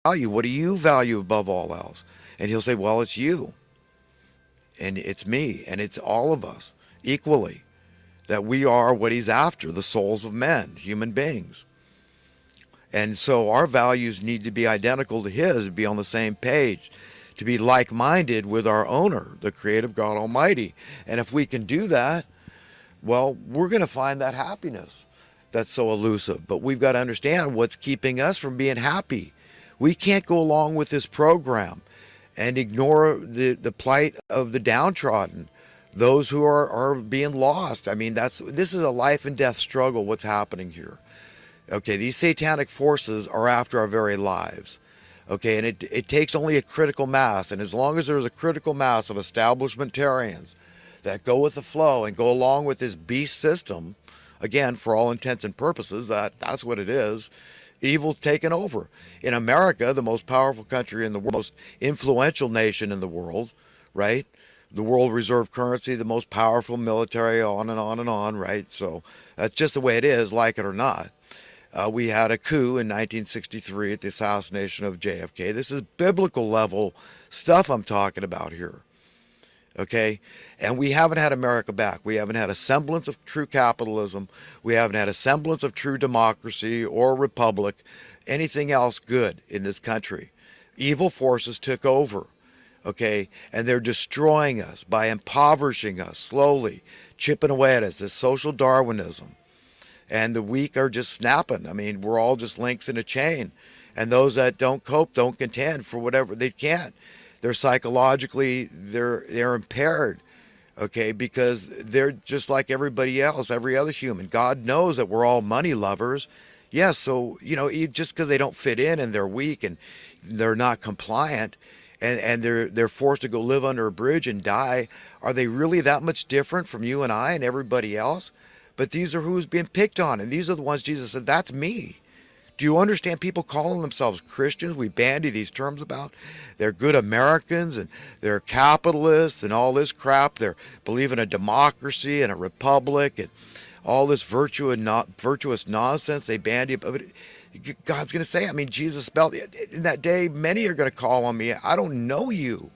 value? What do you value above all else? And he'll say, well, it's you and it's me and it's all of us equally, that we are what he's after, the souls of men, human beings. And so our values need to be identical to his, to be on the same page, to be like minded with our owner, the creative God Almighty. And if we can do that, well, we're going to find that happiness that's so elusive. But we've got to understand what's keeping us from being happy. We can't go along with this program and ignore the plight of the downtrodden, those who are being lost. I mean, this is a life and death struggle, what's happening here. Okay, these satanic forces are after our very lives. Okay, and it takes only a critical mass. And as long as there's a critical mass of establishmentarians that go with the flow and go along with this beast system, again, for all intents and purposes, that's what it is, evil's taken over. In America, the most powerful country in the world, most influential nation in the world, right? The world reserve currency, the most powerful military, on and on and on, right? So that's just the way it is, like it or not. We had a coup in 1963 at the assassination of JFK. This is biblical level stuff I'm talking about here. Okay? And we haven't had America back. We haven't had a semblance of true capitalism. We haven't had a semblance of true democracy or republic, anything else good in this country. Evil forces took over. Okay? And they're destroying us by impoverishing us slowly, chipping away at us. This social Darwinism. And the weak are just snapping. I mean, we're all just links in a chain. And those that don't cope, don't contend for whatever they can't. They're psychologically, they're impaired, okay, because they're just like everybody else, every other human. God knows that we're all money lovers. Yes, so, just because they don't fit in and they're weak and they're not compliant and they're forced to go live under a bridge and die, are they really that much different from you and I and everybody else? But these are who's being picked on, and these are the ones Jesus said, that's me. Do you understand people calling themselves Christians? We bandy these terms about. They're good Americans, and they're capitalists, and all this crap. They're believing in a democracy and a republic, and all this virtuous nonsense they bandy about. God's going to say, I mean, Jesus spelled it. In that day, many are going to call on me. I don't know you.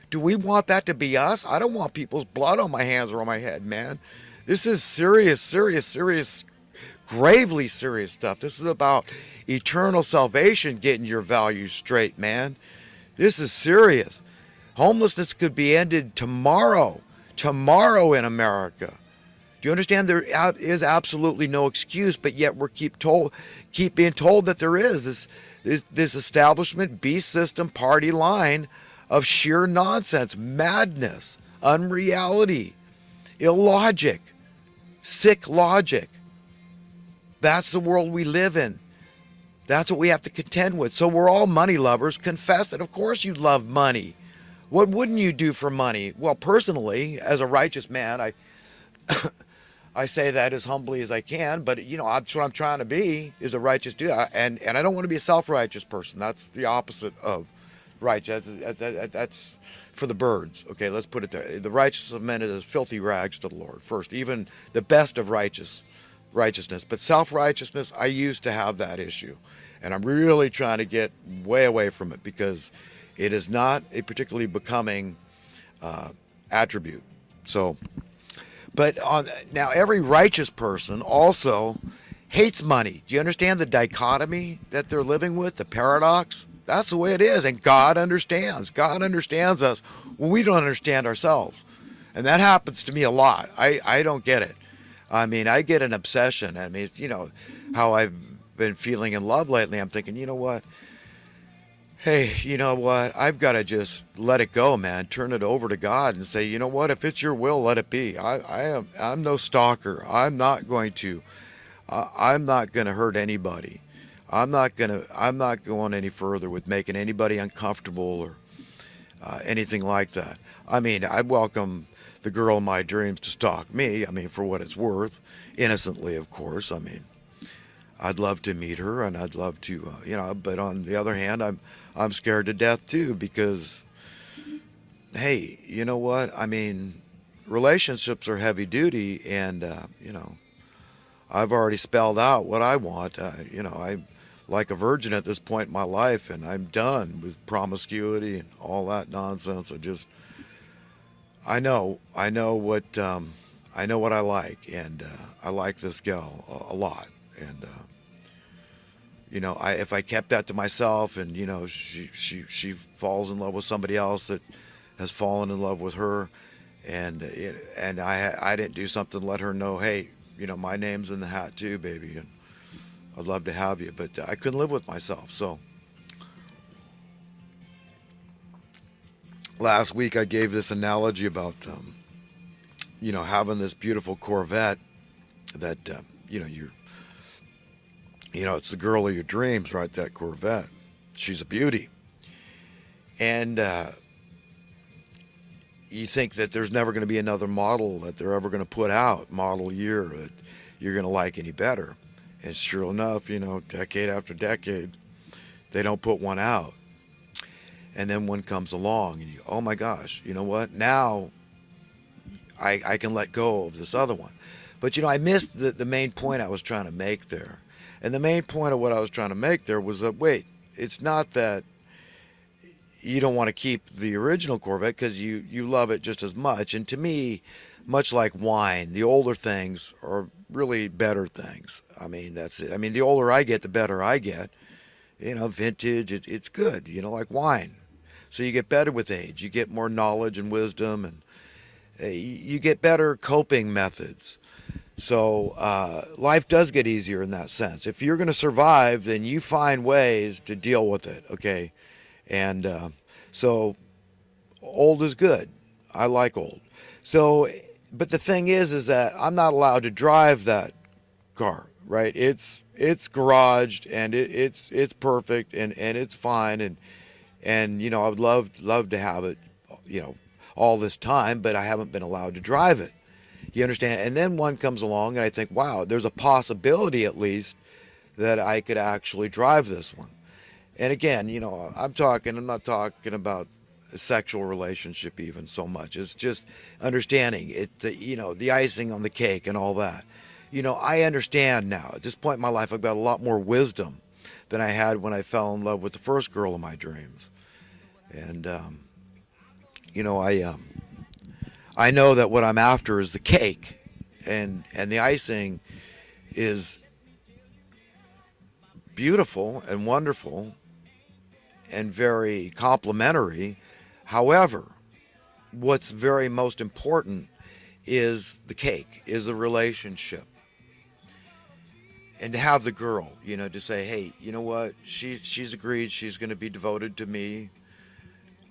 Do we want that to be us? I don't want people's blood on my hands or on my head, man. This is serious, serious, serious, gravely serious stuff. This is about eternal salvation, getting your values straight, man. This is serious. Homelessness could be ended tomorrow in America. Do you understand? There is absolutely no excuse, but yet we keep being told that there is this establishment beast system party line of sheer nonsense, madness, unreality, illogic, sick logic. That's the world we live in. That's what we have to contend with. So we're all money lovers. Confess it. Of course you love money. What wouldn't you do for money? Well, personally, as a righteous man, I say that as humbly as I can, but that's what I'm trying to be, is a righteous dude. And I don't want to be a self-righteous person. That's the opposite of righteous. That's for the birds. Okay, let's put it there. The righteousness of men is as filthy rags to the Lord. First, even the best of righteousness. But self-righteousness, I used to have that issue. And I'm really trying to get way away from it, because it is not a particularly becoming attribute. So, but now every righteous person also hates money. Do you understand the dichotomy that they're living with, the paradox? That's the way it is. And God understands. God understands us when we don't understand ourselves. And that happens to me a lot. I don't get it. I mean, I get an obsession. I mean, how I've been feeling in love lately. I'm thinking, you know what? Hey, you know what? I've got to just let it go, man. Turn it over to God and say, you know what? If it's your will, let it be. I'm no stalker. I'm not going to hurt anybody. I'm not going any further with making anybody uncomfortable or anything like that. I mean, I welcome the girl of my dreams to stalk me. I mean, for what it's worth, innocently, of course. I mean, I'd love to meet her, and I'd love to, But on the other hand, I'm scared to death too, because, hey, you know what? I mean, relationships are heavy duty, and I've already spelled out what I want. I like a virgin at this point in my life, and I'm done with promiscuity and all that nonsense. I know what I like, and I like this gal a lot. And if I kept that to myself, and she falls in love with somebody else that has fallen in love with her, and I didn't do something to let her know, hey, my name's in the hat too, baby, and I'd love to have you, but I couldn't live with myself. So last week I gave this analogy about having this beautiful Corvette that it's the girl of your dreams, right? That Corvette, she's a beauty, and you think that there's never going to be another model that they're ever going to put out, model year, that you're going to like any better. And sure enough, decade after decade, they don't put one out. And then one comes along and you go, oh my gosh, you know what? Now I can let go of this other one. But I missed the main point I was trying to make there. And the main point of what I was trying to make there was that, wait, it's not that you don't want to keep the original Corvette, because you love it just as much. And to me, much like wine, the older things are really better things. I mean, that's it. I mean, the older I get, the better I get. Vintage, it's good, like wine. So you get better with age. You get more knowledge and wisdom, and you get better coping methods. So life does get easier in that sense. If you're going to survive, then you find ways to deal with it, okay? And so old is good. I like old. So, but the thing is that I'm not allowed to drive that car, right? It's garaged, and it's perfect, and it's fine, and I would love to have it, all this time, but I haven't been allowed to drive it. You understand? And then one comes along, and I think, wow, there's a possibility at least that I could actually drive this one. And again, I'm not talking about a sexual relationship even so much. It's just understanding it, the icing on the cake and all that. I understand now. At this point in my life, I've got a lot more wisdom than I had when I fell in love with the first girl of my dreams. And, I know that what I'm after is the cake, and the icing is beautiful and wonderful and very complimentary. However, what's very most important is the cake, is the relationship. And to have the girl, to say, hey, you know what? She's agreed she's going to be devoted to me.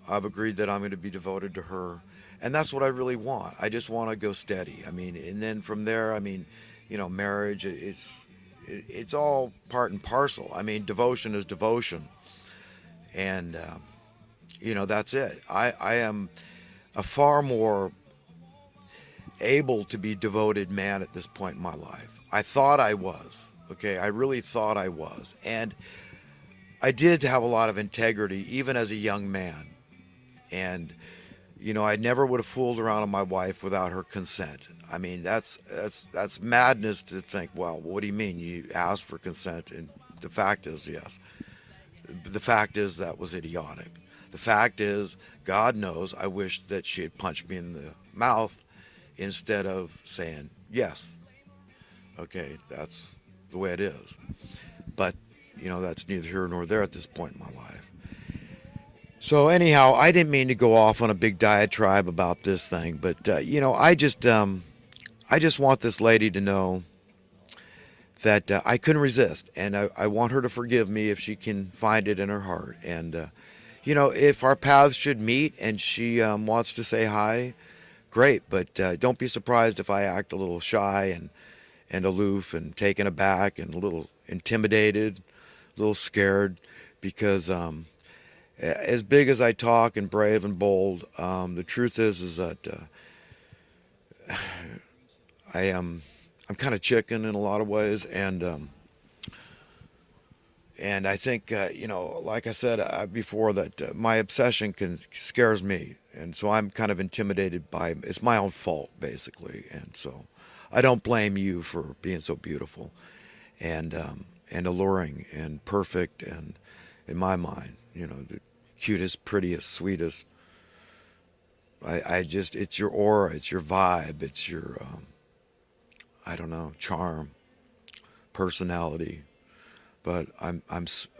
I've agreed that I'm going to be devoted to her. And that's what I really want. I just want to go steady. I mean, and then from there, I mean, marriage, it's all part and parcel. I mean, devotion is devotion. And, that's it. I am a far more able to be devoted man at this point in my life. I thought I was. Okay, I really thought I was. And I did have a lot of integrity, even as a young man. And, I never would have fooled around on my wife without her consent. I mean, that's madness to think, well, what do you mean you asked for consent? And the fact is, yes. The fact is that was idiotic. The fact is, God knows, I wish that she had punched me in the mouth instead of saying yes. Okay, that's the way it is. But, that's neither here nor there at this point in my life. So anyhow, I didn't mean to go off on a big diatribe about this thing, but, I just want this lady to know that I couldn't resist, and I want her to forgive me if she can find it in her heart. And, if our paths should meet and she wants to say hi, great, but don't be surprised if I act a little shy and aloof and taken aback and a little intimidated, a little scared, because as big as I talk and brave and bold, the truth is that I'm kind of chicken in a lot of ways, and I think like I said before, that my obsession scares me, and so I'm kind of intimidated by it's my own fault basically, and so I don't blame you for being so beautiful, and and alluring and perfect, and in my mind, the cutest, prettiest, sweetest. I just, it's your aura, it's your vibe, it's your, I don't know, charm, personality. But I'm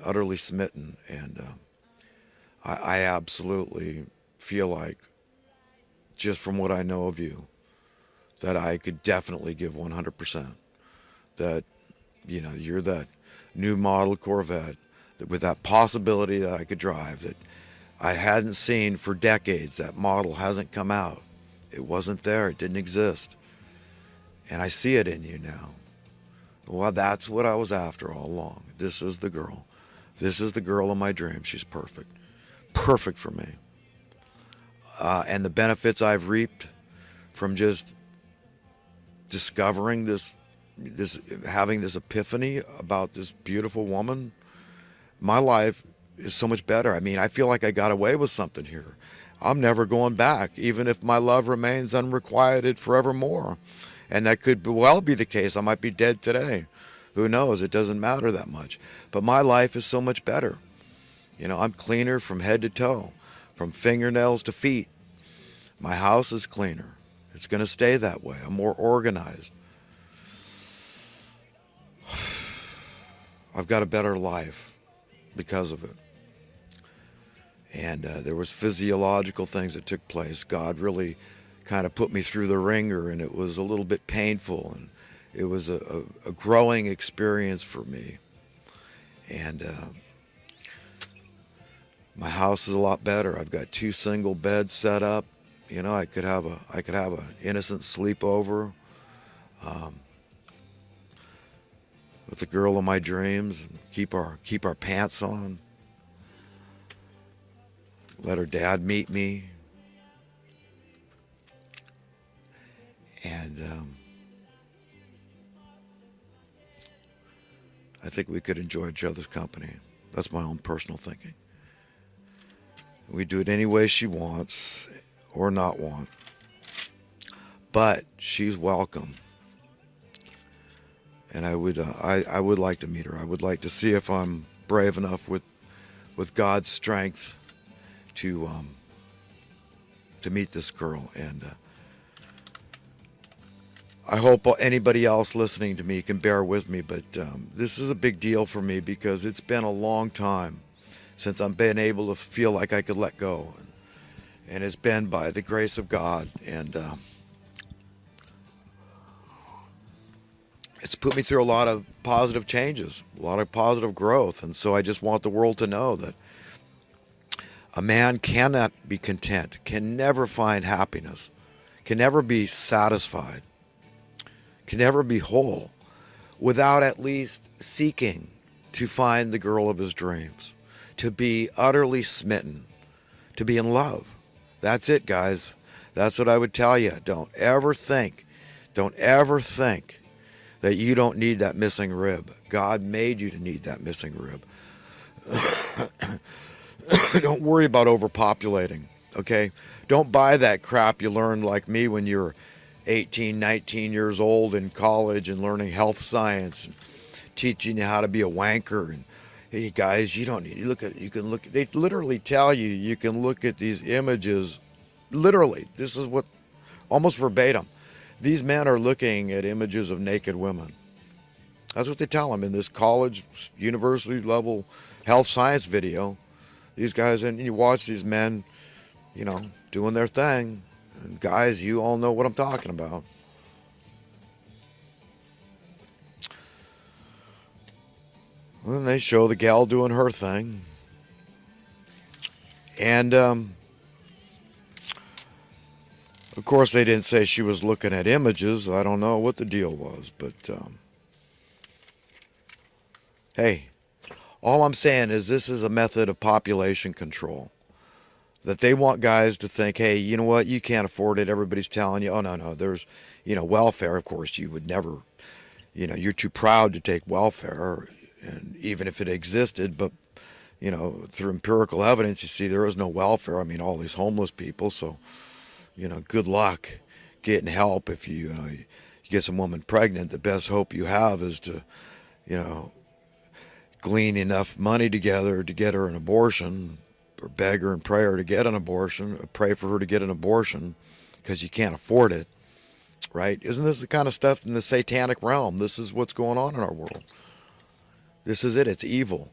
utterly smitten, and I absolutely feel like, just from what I know of you, that I could definitely give 100%. That, you're that new model Corvette that, with that possibility that I could drive, that I hadn't seen for decades. That model hasn't come out. It wasn't there. It didn't exist. And I see it in you now. Well, that's what I was after all along. This is the girl. This is the girl of my dreams. She's perfect. Perfect for me. And the benefits I've reaped from just discovering this, having this epiphany about this beautiful woman, my life is so much better. I mean, I feel like I got away with something here. I'm never going back, even if my love remains unrequited forevermore. And that could well be the case. I might be dead today. Who knows? It doesn't matter that much. But my life is so much better. I'm cleaner from head to toe, from fingernails to feet. My house is cleaner. It's going to stay that way. I'm more organized. I've got a better life because of it. And there was physiological things that took place. God really kind of put me through the ringer, and it was a little bit painful, and it was a growing experience for me. And my house is a lot better. I've got 2 single beds set up. I could have an innocent sleepover with the girl of my dreams, and keep our pants on. Let her dad meet me. And I think we could enjoy each other's company. That's my own personal thinking. We do it any way she wants or not want. But she's welcome. And I would like to meet her. I would like to see if I'm brave enough with God's strength to meet this girl. And I hope anybody else listening to me can bear with me, but this is a big deal for me because it's been a long time since I've been able to feel like I could let go. And it's been by the grace of God. And it's put me through a lot of positive changes, a lot of positive growth. And so I just want the world to know that a man cannot be content, can never find happiness, can never be satisfied, can never be whole without at least seeking to find the girl of his dreams, to be utterly smitten, to be in love. That's it, guys. That's what I would tell you. Don't ever think that you don't need that missing rib. God made you to need that missing rib. Don't worry about overpopulating, okay? Don't buy that crap you learned like me when you're 18, 19 years old in college and learning health science and teaching you how to be a wanker. And hey, guys, you don't need they literally tell you can look at these images. Literally, this is what, almost verbatim. These men are looking at images of naked women. That's what they tell them in this college, university level health science video. These guys, and you watch these men, doing their thing. And guys, you all know what I'm talking about. And they show the gal doing her thing. And, of course, they didn't say she was looking at images. I don't know what the deal was, but hey, all I'm saying is this is a method of population control. That they want guys to think, hey, you know what, you can't afford it. Everybody's telling you, oh, no, there's, welfare. Of course, you would never, you're too proud to take welfare, and even if it existed, but, through empirical evidence, you see there is no welfare. I mean, all these homeless people, so, good luck getting help if you get some woman pregnant. The best hope you have is to, glean enough money together to get her an abortion, or beg her and pray her to get an abortion, or pray for her to get an abortion because you can't afford it, right? Isn't this the kind of stuff in the satanic realm? This is what's going on in our world. This is it. It's evil.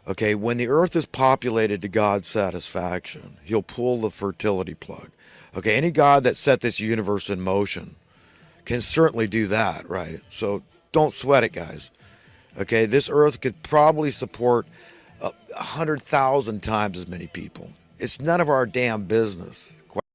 Okay, when the earth is populated to God's satisfaction, he'll pull the fertility plug. Okay, any God that set this universe in motion can certainly do that, right? So don't sweat it, guys. Okay, this earth could probably support 100,000 times as many people. It's none of our damn business.